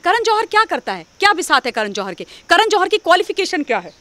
करण जौहर क्या करता है, क्या बिसात है करण जौहर के, करण जौहर की क्वालिफिकेशन क्या है,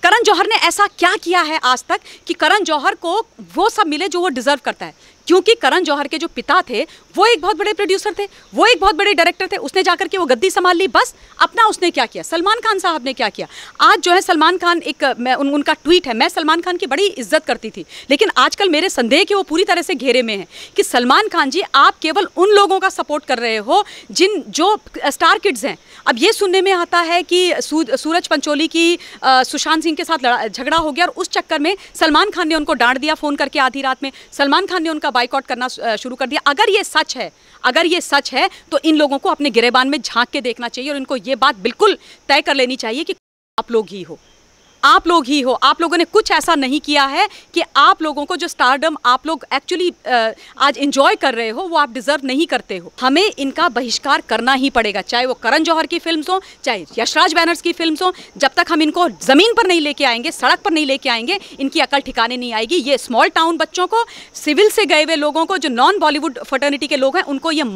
करण जौहर ने ऐसा क्या किया है आज तक कि करण जौहर को वो सब मिले जो वो डिजर्व करता है। क्योंकि करण जौहर के जो पिता थे वो एक बहुत बड़े प्रोड्यूसर थे, वो एक बहुत बड़े डायरेक्टर थे, उसने जाकर के वो गद्दी संभाल ली, बस अपना उसने क्या किया। सलमान खान साहब ने क्या किया, आज जो है सलमान खान एक उनका ट्वीट है, मैं सलमान खान की बड़ी इज्जत करती थी, लेकिन आजकल मेरे संदेह कि वो पूरी तरह से घेरे में है कि सलमान खान जी आप केवल उन लोगों का सपोर्ट कर रहे हो जो स्टार किड्स हैं। अब ये सुनने में आता है कि सूरज पंचोली की सुशांत सिंह के साथ झगड़ा हो गया और उस चक्कर में सलमान खान ने उनको डांट दिया फ़ोन करके आधी रात में, सलमान खान ने उनका बाइकआउट करना शुरू कर दिया। अगर ये सच है तो इन लोगों को अपने गिरेबान में झांक के देखना चाहिए और इनको ये बात बिल्कुल तय कर लेनी चाहिए कि आप लोग ही हो, आप लोगों ने कुछ ऐसा नहीं किया है कि आप लोगों को जो स्टारडम आप लोग एक्चुअली आज एंजॉय कर रहे हो वो आप डिजर्व नहीं करते हो। हमें इनका बहिष्कार करना ही पड़ेगा, चाहे वो करण जौहर की फिल्म्स हो, चाहे यशराज बैनर्स की फिल्म्स हो। जब तक हम इनको जमीन पर नहीं लेके आएंगे, सड़क पर नहीं लेके आएंगे, इनकी अकल ठिकाने नहीं आएगी। ये स्मॉल टाउन बच्चों को, सिविल से गए हुए लोगों को, जो नॉन बॉलीवुड फर्टर्निटी के लोग हैं, उनको ये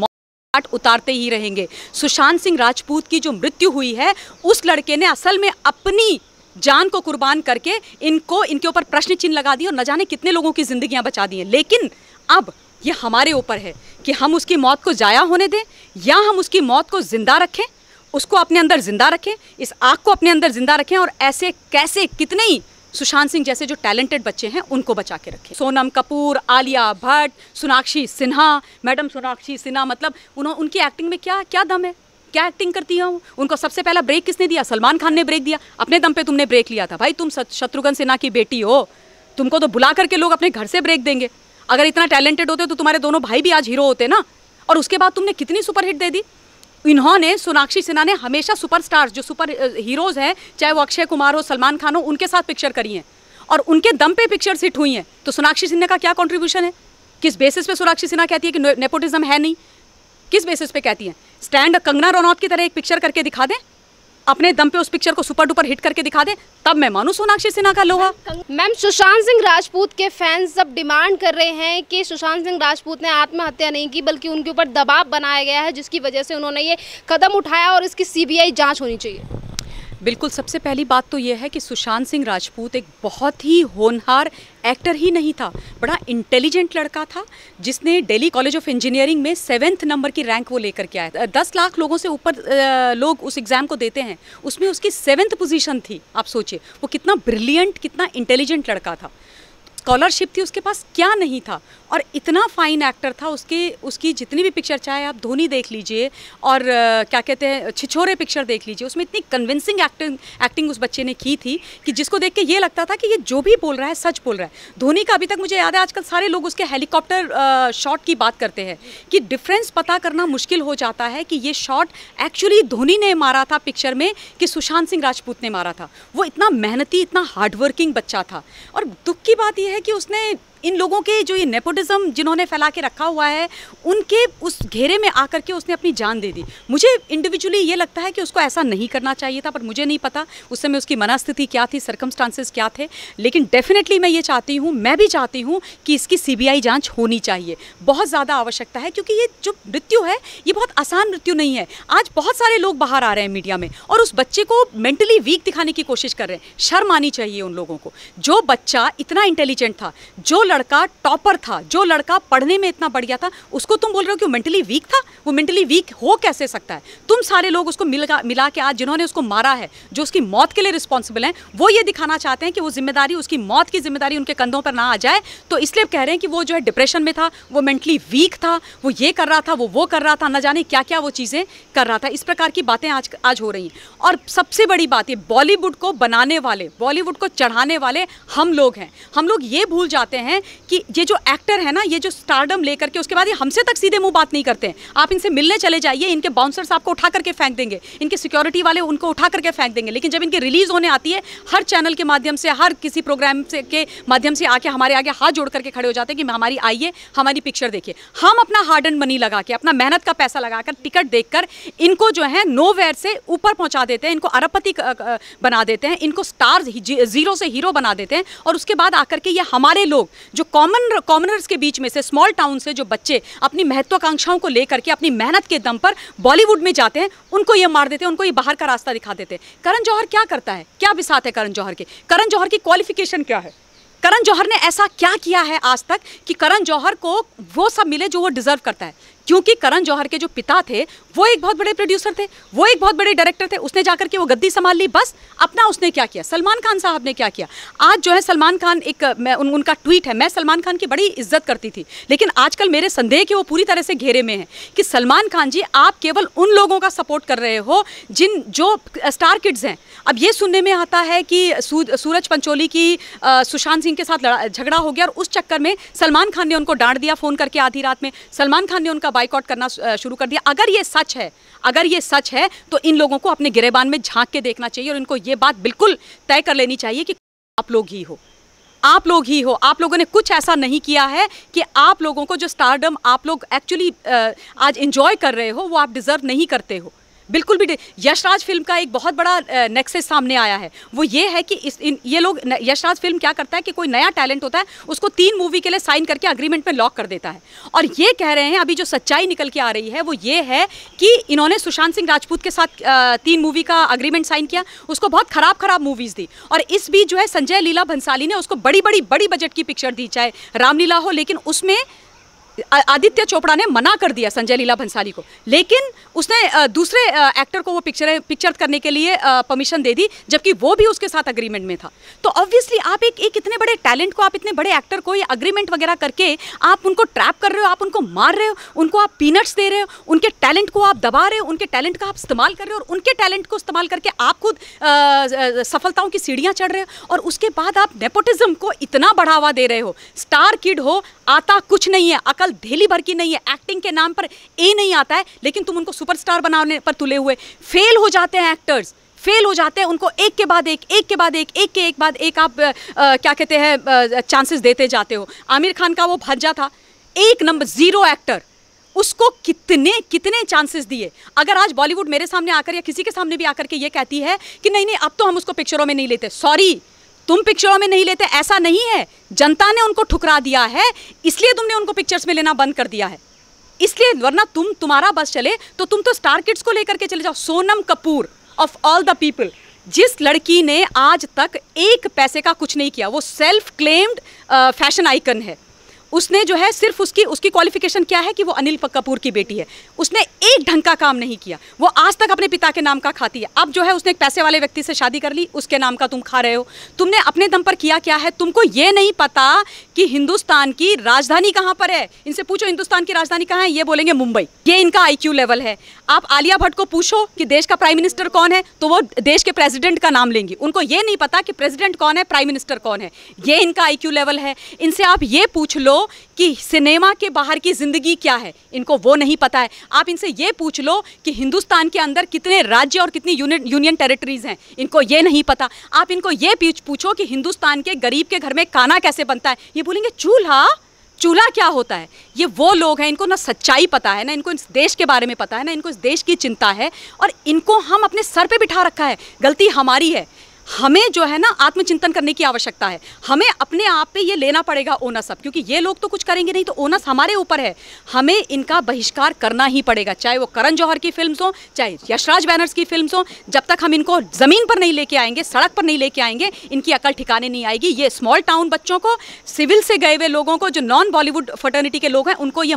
उतारते ही रहेंगे। सुशांत सिंह राजपूत की जो मृत्यु हुई है, उस लड़के ने असल में अपनी जान को कुर्बान करके इनके ऊपर प्रश्न चिन्ह लगा दिए और न जाने कितने लोगों की जिंदगियां बचा दी हैं। लेकिन अब ये हमारे ऊपर है कि हम उसकी मौत को जाया होने दें या हम उसकी मौत को जिंदा रखें, उसको अपने अंदर जिंदा रखें, इस आग को अपने अंदर जिंदा रखें और ऐसे कैसे कितने ही सुशांत सिंह जैसे जो टैलेंटेड बच्चे हैं उनको बचा के रखें। सोनम कपूर, आलिया भट्ट, सोनाक्षी सिन्हा, मैडम सोनाक्षी सिन्हा, मतलब उनकी एक्टिंग में क्या दम है, क्या एक्टिंग करती है वो। उनको सबसे पहला ब्रेक किसने दिया? सलमान खान ने ब्रेक दिया, अपने दम पे तुमने ब्रेक लिया था। भाई तुम शत्रुघ्न सिन्हा की बेटी हो, तुमको तो बुला करके लोग अपने घर से ब्रेक देंगे। अगर इतना टैलेंटेड होते तो तुम्हारे दोनों भाई भी आज हीरो होते ना। और उसके बाद तुमने कितनी सुपरहिट दे दी। इन्होंने, सोनाक्षी सिन्हा ने हमेशा सुपरस्टार्स जो सुपर हीरोज़ हैं, चाहे वो अक्षय कुमार हो, सलमान खान हो, उनके साथ पिक्चर करी हैं और उनके दम पे पिक्चर्स हिट हुई हैं। तो सोनाक्षी सिन्हा का क्या कॉन्ट्रीब्यूशन है? किस बेसिस पे सोनाक्षी सिन्हा कहती है कि नेपोटिज्म है नहीं? किस बेसिस पे कहती हैं? स्टैंड कंगना रनौत की तरह एक पिक्चर करके दिखा दें, अपने दम पे उस पिक्चर को सुपर डुपर हिट करके दिखा दे, तब मैं मानूं सोनाक्षी सिन्हा का लोहा। मैम, सुशांत सिंह राजपूत के फैंस अब डिमांड कर रहे हैं कि सुशांत सिंह राजपूत ने आत्महत्या नहीं की बल्कि उनके ऊपर दबाव बनाया गया है, जिसकी वजह से उन्होंने ये कदम उठाया और इसकी सीबीआई जांच होनी चाहिए। बिल्कुल, सबसे पहली बात तो यह है कि सुशांत सिंह राजपूत एक बहुत ही होनहार एक्टर ही नहीं था, बड़ा इंटेलिजेंट लड़का था, जिसने दिल्ली कॉलेज ऑफ इंजीनियरिंग में 7th नंबर की रैंक वो लेकर के आया था। 10 लाख लोगों से ऊपर लोग उस एग्ज़ाम को देते हैं, उसमें उसकी 7th पोजीशन थी। आप सोचिए वो कितना ब्रिलियंट, कितना इंटेलिजेंट लड़का था। स्कॉलरशिप थी उसके पास, क्या नहीं था, और इतना फाइन एक्टर था। उसकी जितनी भी पिक्चर, चाहे आप धोनी देख लीजिए और क्या कहते हैं छिछोरे पिक्चर देख लीजिए, उसमें इतनी कन्विंसिंग एक्टिंग उस बच्चे ने की थी कि जिसको देख के ये लगता था कि ये जो भी बोल रहा है सच बोल रहा है। धोनी का अभी तक मुझे याद है, आजकल सारे लोग उसके हेलीकॉप्टर शॉट की बात करते हैं कि डिफरेंस पता करना मुश्किल हो जाता है कि ये शॉट एक्चुअली धोनी ने मारा था पिक्चर में कि सुशांत सिंह राजपूत ने मारा था। वो इतना मेहनती, इतना हार्डवर्किंग बच्चा था। और दुख की बात यह है कि उसने इन लोगों के जो ये नेपोटिज्म जिन्होंने फैला के रखा हुआ है, उनके उस घेरे में आकर के उसने अपनी जान दे दी। मुझे इंडिविजुअली ये लगता है कि उसको ऐसा नहीं करना चाहिए था, पर मुझे नहीं पता उस समय उसकी मनस्थिति क्या थी, सर्कमस्टांसेस क्या थे। लेकिन डेफिनेटली मैं ये चाहती हूँ, मैं भी चाहती हूँ कि इसकी सीबीआई जांच होनी चाहिए, बहुत ज़्यादा आवश्यकता है। क्योंकि ये जो मृत्यु है ये बहुत आसान मृत्यु नहीं है। आज बहुत सारे लोग बाहर आ रहे हैं मीडिया में और उस बच्चे को मेंटली वीक दिखाने की कोशिश कर रहे हैं। शर्म आनी चाहिए उन लोगों को। जो बच्चा इतना इंटेलिजेंट था, जो लड़का टॉपर था, जो लड़का पढ़ने में इतना बढ़िया था, उसको तुम बोल रहे हो कि वो मेंटली वीक था। वो मेंटली वीक हो कैसे सकता है? तुम सारे लोग उसको मिला के आज जिन्होंने उसको मारा है, जो उसकी मौत के लिए रिस्पॉन्सिबल हैं, वो ये दिखाना चाहते हैं कि वो जिम्मेदारी, उसकी मौत की जिम्मेदारी उनके कंधों पर ना आ जाए। तो इसलिए कह रहे हैं कि वो जो है डिप्रेशन में था, वो मेंटली वीक था, वो ये कर रहा था, वो कर रहा था, न जाने क्या क्या वो चीज़ें कर रहा था। इस प्रकार की बातें आज हो रही हैं। और सबसे बड़ी बात, ये बॉलीवुड को बनाने वाले, बॉलीवुड को चढ़ाने वाले हम लोग हैं। हम लोग ये भूल जाते हैं कि ये जो एक्टर है ना, ये जो स्टारडम लेकर के उसके बाद ये हमसे तक सीधे मुंह बात नहीं करते हैं। आप इनसे मिलने चले जाइए, इनके बाउंसर्स आपको उठा करके फेंक देंगे, इनके सिक्योरिटी वाले उनको उठा करके फेंक देंगे। लेकिन जब इनकी रिलीज होने आती है, हर चैनल के माध्यम से, हर किसी प्रोग्राम से के माध्यम से आके हमारे आगे हाथ जोड़ करके खड़े हो जाते हैं कि हमारी आइए, हमारी पिक्चर देखिए। हम अपना हार्ड एंड मनी लगा के, अपना मेहनत का पैसा लगाकर, टिकट देखकर इनको जो है नोवेयर से ऊपर पहुंचा देते हैं, इनको अरबपति बना देते हैं, इनको स्टार, जीरो से हीरो बना देते हैं। और उसके बाद आकर के ये हमारे लोग जो कॉमनर्स के बीच में से, स्मॉल टाउन से जो बच्चे अपनी महत्वाकांक्षाओं को लेकर के अपनी मेहनत के दम पर बॉलीवुड में जाते हैं, उनको ये मार देते हैं, उनको ये बाहर का रास्ता दिखा देते हैं। करण जौहर क्या करता है, क्या बिसात है करण जौहर के? करण जौहर की क्वालिफिकेशन क्या है? करण जौहर ने ऐसा क्या किया है आज तक कि करण जौहर को वो सब मिले जो वो डिजर्व करता है? क्योंकि करण जौहर के जो पिता थे वो एक बहुत बड़े प्रोड्यूसर थे, वो एक बहुत बड़े डायरेक्टर थे। उसने जाकर के वो गद्दी संभाल ली, बस अपना उसने क्या किया। सलमान खान साहब ने क्या किया? आज जो है सलमान खान, उनका ट्वीट है, मैं सलमान खान की बड़ी इज्जत करती थी, लेकिन आजकल मेरे संदेह कि वो पूरी तरह से घेरे में है कि सलमान खान जी, आप केवल उन लोगों का सपोर्ट कर रहे हो जो स्टार किड्स हैं। अब ये सुनने में आता है कि सूरज पंचोली की सुशांत सिंह के साथ झगड़ा हो गया और उस चक्कर में सलमान खान ने उनको डांट दिया फ़ोन करके आधी रात में। सलमान खान ने उनका बाइकआउट करना शुरू कर दिया। अगर ये सच है तो इन लोगों को अपने गिरेबान में झांक के देखना चाहिए और इनको ये बात बिल्कुल तय कर लेनी चाहिए कि आप लोग ही हो, आप लोगों ने कुछ ऐसा नहीं किया है कि आप लोगों को जो स्टारडम आप लोग एक्चुअली आज एंजॉय कर रहे हो वो आप डिजर्व नहीं करते हो, बिल्कुल भी। यशराज फिल्म का एक बहुत बड़ा नेक्सस सामने आया है, वो ये है कि ये लोग, यशराज फिल्म क्या करता है कि कोई नया टैलेंट होता है उसको 3 मूवी के लिए साइन करके अग्रीमेंट में लॉक कर देता है। और ये कह रहे हैं, अभी जो सच्चाई निकल के आ रही है वो ये है कि इन्होंने सुशांत सिंह राजपूत के साथ 3 मूवी का अग्रीमेंट साइन किया, उसको बहुत खराब मूवीज़ दी। और इस बीच जो है संजय लीला भंसाली ने उसको बड़ी बजट की पिक्चर दी, चाहे रामलीला हो, लेकिन उसमें आदित्य चोपड़ा ने मना कर दिया संजय लीला भंसाली को, लेकिन उसने दूसरे एक्टर को वो पिक्चर करने के लिए परमिशन दे दी, जबकि वो भी उसके साथ अग्रीमेंट में था। तो ऑब्वियसली आप एक इतने बड़े टैलेंट को, आप इतने बड़े एक्टर को ये अग्रीमेंट वगैरह करके आप उनको ट्रैप कर रहे हो, आप उनको मार रहे हो, उनको आप पीनट्स दे रहे हो, उनके टैलेंट को आप दबा रहे हो, उनके टैलेंट का आप इस्तेमाल कर रहे हो और उनके टैलेंट को इस्तेमाल करके आप खुद सफलताओं की सीढ़ियाँ चढ़ रहे हो। और उसके बाद आप नेपोटिज्म को इतना बढ़ावा दे रहे हो। स्टार किड हो, आता कुछ नहीं है, अकल धेली भर की नहीं है, एक्टिंग के नाम पर ए नहीं आता है, लेकिन तुम उनको सुपरस्टार बनाने पर तुले हुए। फेल हो जाते हैं एक्टर्स, फेल हो जाते हैं, उनको एक के बाद एक आप क्या कहते हैं चांसेस देते जाते हो। आमिर खान का वो भांजा था, 1 नंबर 0 एक्टर, उसको कितने चांसेस दिए। अगर आज बॉलीवुड मेरे सामने आकर या किसी के सामने भी आकर के ये कहती है कि नहीं अब तो हम उसको पिक्चरों में नहीं लेते, सॉरी, तुम पिक्चरों में नहीं लेते ऐसा नहीं है, जनता ने उनको ठुकरा दिया है, इसलिए तुमने उनको पिक्चर्स में लेना बंद कर दिया है। इसलिए, वरना तुम्हारा बस चले तो तुम तो स्टार किड्स को लेकर के चले जाओ। Sonam Kapoor of all the people, जिस लड़की ने आज तक 1 पैसे का कुछ नहीं किया, वो सेल्फ क्लेम्ड फैशन आइकन है। उसने जो है सिर्फ उसकी क्वालिफिकेशन क्या है कि वो अनिल कपूर की बेटी है। उसने एक ढंग का काम नहीं किया, वो आज तक अपने पिता के नाम का खाती है। अब जो है उसने एक पैसे वाले व्यक्ति से शादी कर ली, उसके नाम का तुम खा रहे हो। तुमने अपने दम पर किया क्या है? तुमको ये नहीं पता कि हिंदुस्तान की राजधानी कहाँ पर है। इनसे पूछो हिंदुस्तान की राजधानी कहाँ है, ये बोलेंगे मुंबई। ये इनका IQ लेवल है। आप आलिया भट्ट को पूछो कि देश का प्राइम मिनिस्टर कौन है, तो वो देश के प्रेसिडेंट का नाम लेंगी। उनको ये नहीं पता कि प्रेसिडेंट कौन है, प्राइम मिनिस्टर कौन है। ये इनका IQ लेवल है। इनसे आप ये पूछ लो कि सिनेमा के बाहर की जिंदगी क्या है, इनको वो नहीं पता है। आप इनसे ये पूछ लो कि हिंदुस्तान के अंदर कितने राज्य और कितनी यूनियन टेरिटरीज हैं, इनको ये नहीं पता। आप इनको ये पूछो कि हिंदुस्तान के गरीब के घर में खाना कैसे बनता है, ये बोलेंगे चूल्हा क्या होता है। ये वो लोग हैं, इनको ना सच्चाई पता है, ना इनको इस देश के बारे में पता है, ना इनको इस देश की चिंता है, और इनको हम अपने सर पे बिठा रखा है। गलती हमारी है। हमें जो है ना आत्मचिंतन करने की आवश्यकता है। हमें अपने आप पे ये लेना पड़ेगा ओनस अब, क्योंकि ये लोग तो कुछ करेंगे नहीं, तो ओनस हमारे ऊपर है। हमें इनका बहिष्कार करना ही पड़ेगा, चाहे वो करण जौहर की फिल्म्स हो, चाहे यशराज बैनर्स की फिल्म्स हो। जब तक हम इनको ज़मीन पर नहीं लेके आएंगे, सड़क पर नहीं लेके आएंगे, इनकी अकल ठिकाने नहीं आएगी। ये स्मॉल टाउन बच्चों को, सिविल से गए हुए लोगों को, जो नॉन बॉलीवुड फर्टर्निटी के लोग हैं, उनको ये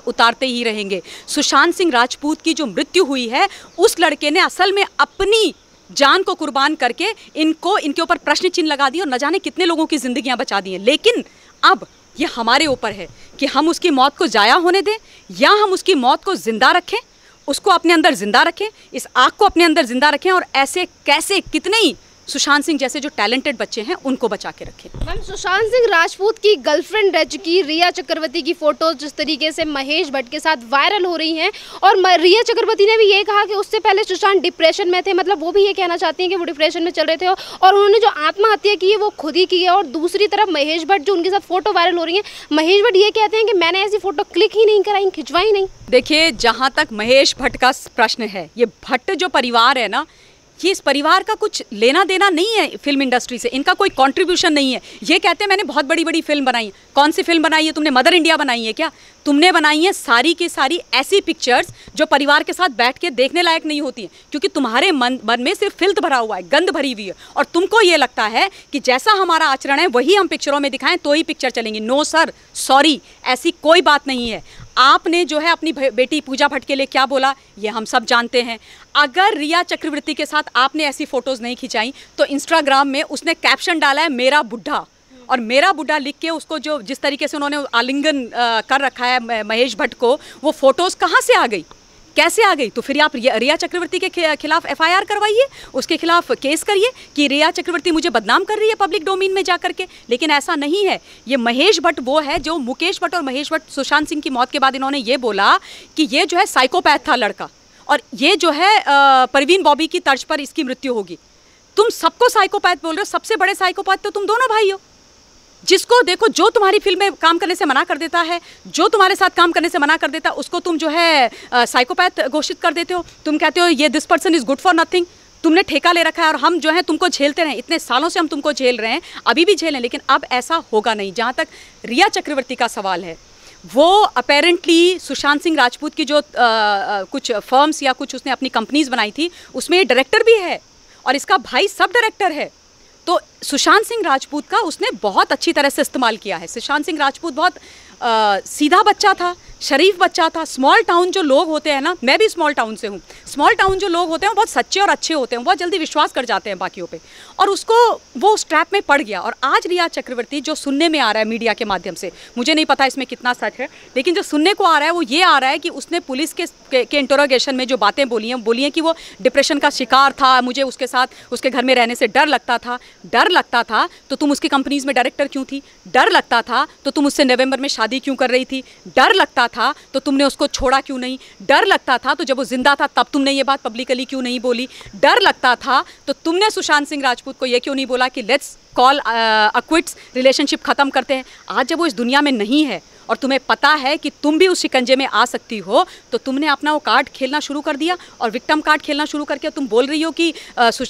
उतारते ही रहेंगे। सुशांत सिंह राजपूत की जो मृत्यु हुई है, उस लड़के ने असल में अपनी जान को कुर्बान करके इनके ऊपर प्रश्न चिन्ह लगा दिए और न जाने कितने लोगों की जिंदगियां बचा दी हैं। लेकिन अब ये हमारे ऊपर है कि हम उसकी मौत को जाया होने दें या हम उसकी मौत को जिंदा रखें, उसको अपने अंदर जिंदा रखें, इस आग को अपने अंदर जिंदा रखें, और ऐसे कैसे कितने ही सुशांत सिंह जैसे जो टैलेंटेड बच्चे हैं उनको बचा के रखें। मैम, सुशांत सिंह राजपूत की गर्लफ्रेंड रह चुकी रिया चक्रवर्ती की फोटोज जिस तरीके से महेश भट्ट के साथ वायरल हो रही हैं, और रिया चक्रवर्ती ने भी ये कहा कि उससे पहले सुशांत डिप्रेशन में थे, मतलब वो भी ये कहना चाहती हैं कि वो डिप्रेशन में चल रहे थे, और उन्होंने जो आत्महत्या की है वो खुद ही की है। और दूसरी तरफ महेश भट्ट जो उनके साथ फोटो वायरल हो रही है, महेश भट्ट ये कहते हैं कि मैंने ऐसी फोटो क्लिक ही नहीं कराई, खिंचवाई नहीं। देखिए, जहाँ तक महेश भट्ट का प्रश्न है, ये भट्ट जो परिवार है ना, ये इस परिवार का कुछ लेना देना नहीं है फिल्म इंडस्ट्री से, इनका कोई कंट्रीब्यूशन नहीं है। ये कहते हैं मैंने बहुत बड़ी बड़ी फिल्म बनाई है। कौन सी फिल्म बनाई है तुमने? मदर इंडिया बनाई है क्या? तुमने बनाई है सारी की सारी ऐसी पिक्चर्स जो परिवार के साथ बैठ के देखने लायक नहीं होती हैं, क्योंकि तुम्हारे मन में सिर्फ फिल्थ भरा हुआ है, गंद भरी हुई है, और तुमको ये लगता है कि जैसा हमारा आचरण है वही हम पिक्चरों में दिखाएं तो ही पिक्चर चलेंगी। नो सर, सॉरी, ऐसी कोई बात नहीं है। आपने जो है अपनी बेटी पूजा भट्ट के लिए क्या बोला ये हम सब जानते हैं। अगर रिया चक्रवर्ती के साथ आपने ऐसी फोटोज़ नहीं खिंचाई तो इंस्टाग्राम में उसने कैप्शन डाला है मेरा बुढ़ा, और मेरा बुढ़ा लिख के उसको जो जिस तरीके से उन्होंने आलिंगन कर रखा है महेश भट्ट को, वो फोटोज़ कहाँ से आ गई, कैसे आ गई? तो फिर आप रिया चक्रवर्ती के खिलाफ एफआईआर करवाइए, उसके खिलाफ केस करिए कि रिया चक्रवर्ती मुझे बदनाम कर रही है पब्लिक डोमेन में जा करके। लेकिन ऐसा नहीं है। ये महेश भट्ट वो है जो मुकेश भट्ट और महेश भट्ट सुशांत सिंह की मौत के बाद इन्होंने ये बोला कि ये जो है साइकोपैथ था लड़का, और ये जो है परवीन बॉबी की तर्ज पर इसकी मृत्यु होगी। तुम सबको साइकोपैथ बोल रहे हो, सबसे बड़े साइकोपैथ तो तुम दोनों भाई हो। जिसको देखो, जो तुम्हारी फिल्म में काम करने से मना कर देता है, जो तुम्हारे साथ काम करने से मना कर देता है, उसको तुम जो है साइकोपैथ घोषित कर देते हो। तुम कहते हो ये this person is good for nothing. तुमने ठेका ले रखा है और हम जो है तुमको झेलते रहे, इतने सालों से हम तुमको झेल रहे हैं, अभी भी झेलें, लेकिन अब ऐसा होगा नहीं। जहाँ तक रिया चक्रवर्ती का सवाल है, वो अपेरेंटली सुशांत सिंह राजपूत की जो कुछ फर्म्स या कुछ उसने अपनी कंपनीज बनाई थी उसमें ये डायरेक्टर भी है और इसका भाई सब डायरेक्टर है। तो सुशांत सिंह राजपूत का उसने बहुत अच्छी तरह से इस्तेमाल किया है। सुशांत सिंह राजपूत बहुत सीधा बच्चा था, शरीफ बच्चा था। स्मॉल टाउन जो लोग होते हैं ना, मैं भी स्मॉल टाउन से हूँ, स्मॉल टाउन जो लोग होते हैं बहुत सच्चे और अच्छे होते हैं, बहुत जल्दी विश्वास कर जाते हैं बाकियों पे, और उसको वो उस ट्रैप में पड़ गया। और आज रिया चक्रवर्ती जो सुनने में आ रहा है मीडिया के माध्यम से, मुझे नहीं पता इसमें कितना सच है, लेकिन जो सुनने को आ रहा है वो ये आ रहा है कि उसने पुलिस के इंटरोगेशन में जो बातें बोली हैं कि वो डिप्रेशन का शिकार था, मुझे उसके साथ उसके घर में रहने से डर लगता था तो तुम उसकी कंपनीज में डायरेक्टर क्यों थी? डर लगता था तो तुम उससे नवंबर में शादी क्यों कर रही थी? डर लगता था तो तुमने उसको छोड़ा क्यों नहीं? डर लगता था तो जब वो जिंदा था तब तुमने ये बात पब्लिकली क्यों नहीं बोली? डर लगता था तो तुमने सुशांत सिंह राजपूत को ये क्यों नहीं बोला कि लेट्स कॉल क्विट्स, रिलेशनशिप ख़त्म करते हैं? आज जब वो इस दुनिया में नहीं है और तुम्हें पता है कि तुम भी उस शिकंजे में आ सकती हो, तो तुमने अपना वो कार्ड खेलना शुरू कर दिया और विक्टिम कार्ड खेलना शुरू करके तुम बोल रही हो कि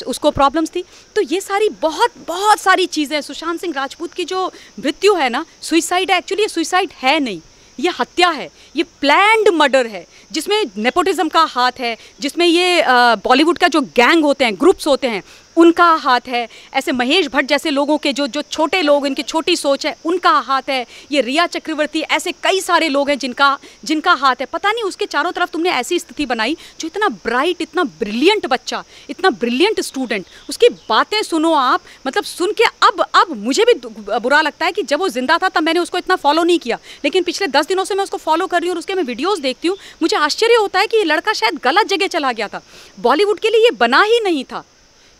उसको प्रॉब्लम्स थी। तो ये सारी बहुत सारी चीज़ें, सुशांत सिंह राजपूत की जो मृत्यु है ना, सुइसाइड है, एक्चुअली ये सुइसाइड है नहीं, ये हत्या है, ये प्लान्ड मर्डर है, जिसमें नेपोटिज्म का हाथ है, जिसमें ये बॉलीवुड का जो गैंग होते हैं, ग्रुप्स होते हैं, उनका हाथ है। ऐसे महेश भट्ट जैसे लोगों के जो छोटे लोग, इनकी छोटी सोच है, उनका हाथ है। ये रिया चक्रवर्ती, ऐसे कई सारे लोग हैं जिनका हाथ है। पता नहीं उसके चारों तरफ तुमने ऐसी स्थिति बनाई, जो इतना ब्राइट, इतना ब्रिलियंट बच्चा, इतना ब्रिलियंट स्टूडेंट, उसकी बातें सुनो आप, मतलब सुन के अब मुझे भी बुरा लगता है कि जब वो जिंदा था तब मैंने उसको इतना फॉलो नहीं किया, लेकिन पिछले 10 दिनों से मैं उसको फॉलो कर रही हूँ और उसके मैं वीडियोज़ देखती हूँ। मुझे आश्चर्य होता है कि ये लड़का शायद गलत जगह चला गया था, बॉलीवुड के लिए ये बना ही नहीं था।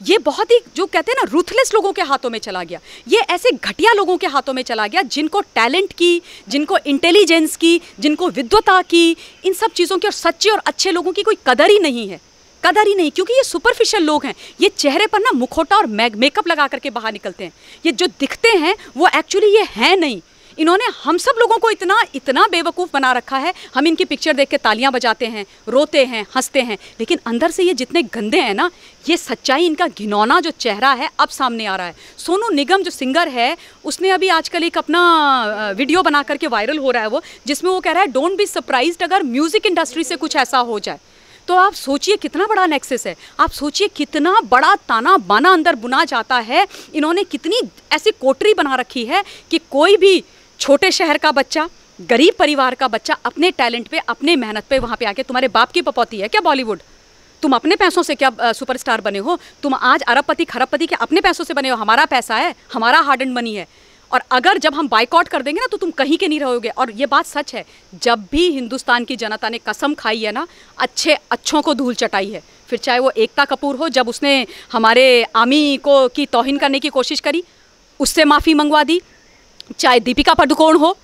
ये बहुत ही, जो कहते हैं ना, रूथलेस लोगों के हाथों में चला गया। ये ऐसे घटिया लोगों के हाथों में चला गया जिनको टैलेंट की, जिनको इंटेलिजेंस की, जिनको विद्वता की, इन सब चीज़ों की और सच्चे और अच्छे लोगों की कोई कदर ही नहीं है, कदर ही नहीं, क्योंकि ये सुपरफिशियल लोग हैं। ये चेहरे पर ना मुखौटा और मेकअप लगा करके बाहर निकलते हैं। ये जो दिखते हैं वो एक्चुअली ये हैं नहीं। इन्होंने हम सब लोगों को इतना बेवकूफ़ बना रखा है। हम इनकी पिक्चर देख के तालियां बजाते हैं, रोते हैं, हंसते हैं, लेकिन अंदर से ये जितने गंदे हैं ना, ये सच्चाई, इनका घिनौना जो चेहरा है अब सामने आ रहा है। सोनू निगम जो सिंगर है, उसने अभी आजकल एक अपना वीडियो बना करके वायरल हो रहा है वो, जिसमें वो कह रहा है डोंट बी सरप्राइज्ड अगर म्यूज़िक इंडस्ट्री से कुछ ऐसा हो जाए। तो आप सोचिए कितना बड़ा नेक्सस है, आप सोचिए कितना बड़ा ताना बाना अंदर बुना जाता है। इन्होंने कितनी ऐसी कोटरी बना रखी है कि कोई भी छोटे शहर का बच्चा, गरीब परिवार का बच्चा अपने टैलेंट पे, अपने मेहनत पे वहाँ पे आके, तुम्हारे बाप की पपौती है क्या बॉलीवुड? तुम अपने पैसों से क्या सुपरस्टार बने हो? तुम आज अरबपति खरबपति के अपने पैसों से बने हो। हमारा पैसा है, हमारा हार्ड एंड मनी है, और अगर जब हम बाइकआउट कर देंगे ना तो तुम कहीं के नहीं रहोगे। और ये बात सच है, जब भी हिंदुस्तान की जनता ने कसम खाई है ना, अच्छों को धूल चटाई है, फिर चाहे वो एकता कपूर हो, जब उसने हमारे आर्मी को की तौहीन करने की कोशिश करी, उससे माफ़ी मंगवा दी, चाहे दीपिका पादुकोण हो,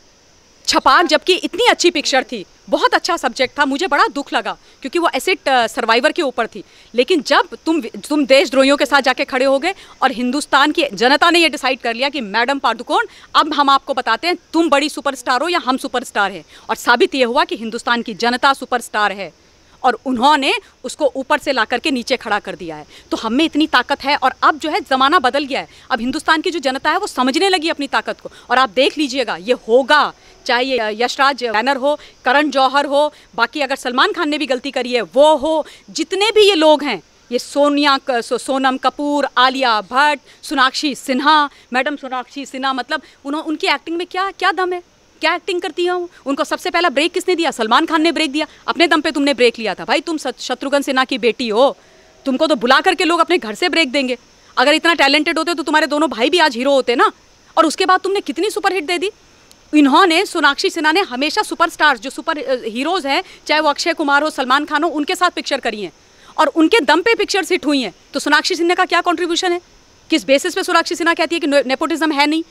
छपाक, जबकि इतनी अच्छी पिक्चर थी, बहुत अच्छा सब्जेक्ट था, मुझे बड़ा दुख लगा क्योंकि वो एसिड सर्वाइवर के ऊपर थी। लेकिन जब तुम देशद्रोहियों के साथ जाके खड़े हो गए और हिंदुस्तान की जनता ने ये डिसाइड कर लिया कि मैडम पादुकोण, अब हम आपको बताते हैं तुम बड़ी सुपरस्टार हो या हम सुपरस्टार हैं, और साबित ये हुआ कि हिंदुस्तान की जनता सुपरस्टार है। और उन्होंने उसको ऊपर से ला करके नीचे खड़ा कर दिया है। तो हम में इतनी ताकत है और अब जो है ज़माना बदल गया है। अब हिंदुस्तान की जो जनता है वो समझने लगी अपनी ताकत को, और आप देख लीजिएगा ये होगा, चाहे ये यशराज बैनर हो, करण जौहर हो, बाकी अगर सलमान खान ने भी गलती करी है वो हो, जितने भी ये लोग हैं, ये सोनम कपूर, आलिया भट्ट, सोनाक्षी सिन्हा, मैडम सोनाक्षी सिन्हा, मतलब उनकी एक्टिंग में क्या क्या दम है, क्या एक्टिंग करती है। उनको सबसे पहला ब्रेक किसने दिया? सलमान खान ने ब्रेक दिया। अपने दम पे तुमने ब्रेक लिया था भाई, तुम शत्रुघ्न सिन्हा की बेटी हो, तुमको तो बुला करके लोग अपने घर से ब्रेक देंगे। अगर इतना टैलेंटेड होते तो तुम्हारे दोनों भाई भी आज हीरो होते ना। और उसके बाद तुमने कितनी सुपरहिट दे दी। इन्होंने, सोनाक्षी सिन्हा ने हमेशा सुपरस्टार्स जो सुपर हीरोज़ हैं, चाहे वो अक्षय कुमार हो, सलमान खान हो, उनके साथ पिक्चर करी हैं और उनके दम पे पिक्चर्स हिट हुई हैं। तो सोनाक्षी सिन्हा का क्या कंट्रीब्यूशन है? किस बेसिस पे सोनाक्षी सिन्हा कहती है कि नेपोटिज्म है नहीं?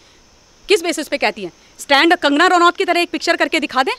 किस बेसिस पे कहती हैं? स्टैंड कंगना रनौत की तरह एक पिक्चर करके दिखा दें,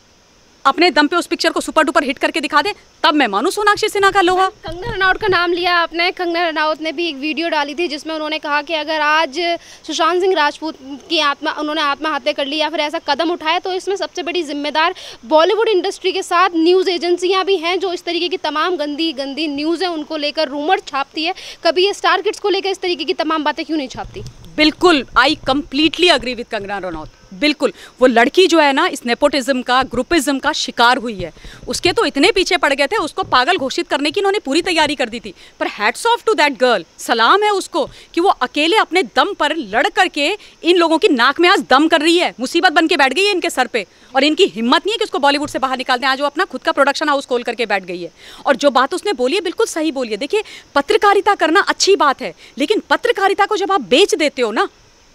अपने दम पे उस पिक्चर को सुपर डुपर हिट करके दिखा दे, तब मैं मानूं सोनाक्षी सिन्हा का लोहा। कंगना रनौत का नाम लिया आपने। कंगना रनौत ने भी एक वीडियो डाली थी जिसमें उन्होंने कहा कि अगर आज सुशांत सिंह राजपूत की उन्होंने आत्महत्या कर ली या फिर ऐसा कदम उठाया तो इसमें सबसे बड़ी जिम्मेदार बॉलीवुड इंडस्ट्री के साथ न्यूज़ एजेंसियाँ भी हैं, जो इस तरीके की तमाम गंदी गंदी न्यूज़ है उनको लेकर रूमर छापती है। कभी ये स्टार किड्स को लेकर इस तरीके की तमाम बातें क्यों नहीं छापती? बिल्कुल, I completely agree with Kangana Ranaut. बिल्कुल, वो लड़की जो है ना, इस नेपोटिज्म का, ग्रुपिज्म का शिकार हुई है। उसके तो इतने पीछे पड़ गए थे, उसको पागल घोषित करने की इन्होंने पूरी तैयारी कर दी थी। पर hats off to that girl, सलाम है उसको कि वो अकेले अपने दम पर लड़ करके इन लोगों की नाक में आज दम कर रही है। मुसीबत बन के बैठ गई है इनके सर पे, और इनकी हिम्मत नहीं है कि उसको बॉलीवुड से बाहर निकाल दें। आज वो अपना खुद का प्रोडक्शन हाउस खोल करके बैठ गई है। और जो बात उसने बोली है बिल्कुल सही बोली है। देखिए, पत्रकारिता करना अच्छी बात है, लेकिन पत्रकारिता को जब आप बेच देते हो ना,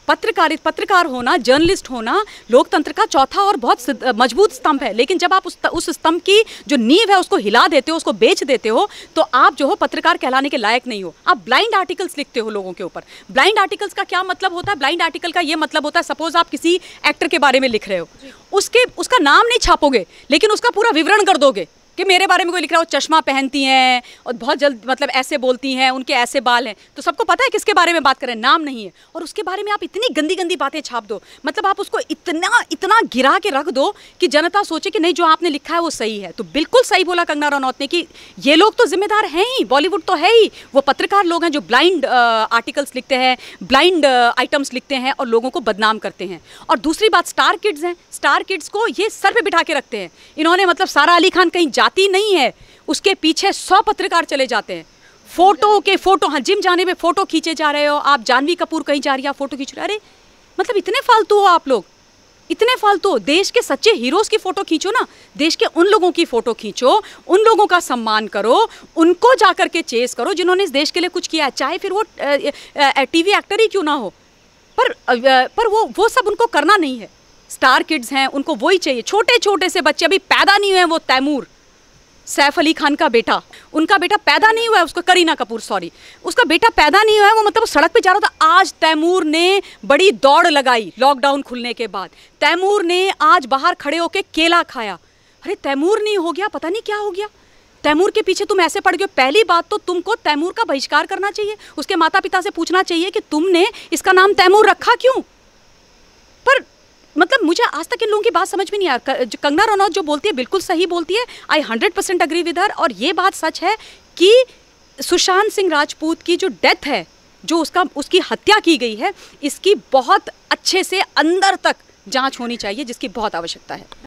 पत्रकार होना, जर्नलिस्ट होना लोकतंत्र का चौथा और बहुत मजबूत स्तंभ है, लेकिन जब आप उस स्तंभ की जो नींव है उसको हिला देते हो, उसको बेच देते हो, तो आप जो हो पत्रकार कहलाने के लायक नहीं हो। आप ब्लाइंड आर्टिकल्स लिखते हो लोगों के ऊपर। ब्लाइंड आर्टिकल्स का क्या मतलब होता है? ब्लाइंड आर्टिकल का ये मतलब होता है, सपोज आप किसी एक्टर के बारे में लिख रहे हो, उसका नाम नहीं छापोगे, लेकिन उसका पूरा विवरण कर दोगे कि मेरे बारे में कोई लिख रहा है, वो चश्मा पहनती हैं और बहुत जल्द मतलब ऐसे बोलती हैं, उनके ऐसे बाल हैं, तो सबको पता है किसके बारे में बात करें, नाम नहीं है। और उसके बारे में आप इतनी गंदी गंदी बातें छाप दो, मतलब आप उसको इतना गिरा के रख दो कि जनता सोचे कि नहीं, जो आपने लिखा है वो सही है। तो बिल्कुल सही बोला कंगना रनौत ने कि ये लोग तो जिम्मेदार हैं ही, बॉलीवुड तो है ही, वो पत्रकार लोग हैं जो ब्लाइंड आर्टिकल्स लिखते हैं, ब्लाइंड आइटम्स लिखते हैं और लोगों को बदनाम करते हैं। और दूसरी बात, स्टार किड्स हैं, स्टार किड्स को ये सर पे बिठा के रखते हैं इन्होंने। मतलब सारा अली खान कहीं जाती नहीं है, उसके पीछे 100 पत्रकार चले जाते हैं, फोटो, हाँ, जिम जाने में फोटो खींचे जा रहे हो आप, जानवी कपूर कहीं जा रही है, फोटो खींच रहे। अरे मतलब इतने फालतू हो आप लोग, इतने फालतू हो। देश के सच्चे हीरोज की फोटो खींचो ना, देश के उन लोगों की फोटो खींचो, उन लोगों का सम्मान करो, उनको जाकर के चेस करो जिन्होंने इस देश के लिए कुछ किया है, चाहे फिर वो टीवी एक्टर ही क्यों ना हो। पर वो सब उनको करना नहीं है। स्टार किड्स हैं, उनको वही चाहिए। छोटे छोटे से बच्चे अभी पैदा नहीं हुए हैं, वो तैमूर, सैफ अली खान का बेटा, उनका बेटा पैदा नहीं हुआ है, उसको करीना कपूर, सॉरी, उसका बेटा पैदा नहीं हुआ है, वो मतलब वो सड़क पे जा रहा था। आज तैमूर ने बड़ी दौड़ लगाई लॉकडाउन खुलने के बाद, तैमूर ने आज बाहर खड़े होके केला खाया। अरे तैमूर नहीं हो गया, पता नहीं क्या हो गया, तैमूर के पीछे तुम ऐसे पड़ गए। पहली बात तो तुमको तैमूर का बहिष्कार करना चाहिए, उसके माता पिता से पूछना चाहिए कि तुमने इसका नाम तैमूर रखा क्यों। पर मतलब मुझे आज तक इन लोगों की बात समझ में नहीं आ रहा। कंगना रनौत जो बोलती है बिल्कुल सही बोलती है, आई 100% अग्री विद हर। और ये बात सच है कि सुशांत सिंह राजपूत की जो डेथ है, जो उसकी हत्या की गई है, इसकी बहुत अच्छे से अंदर तक जांच होनी चाहिए, जिसकी बहुत आवश्यकता है।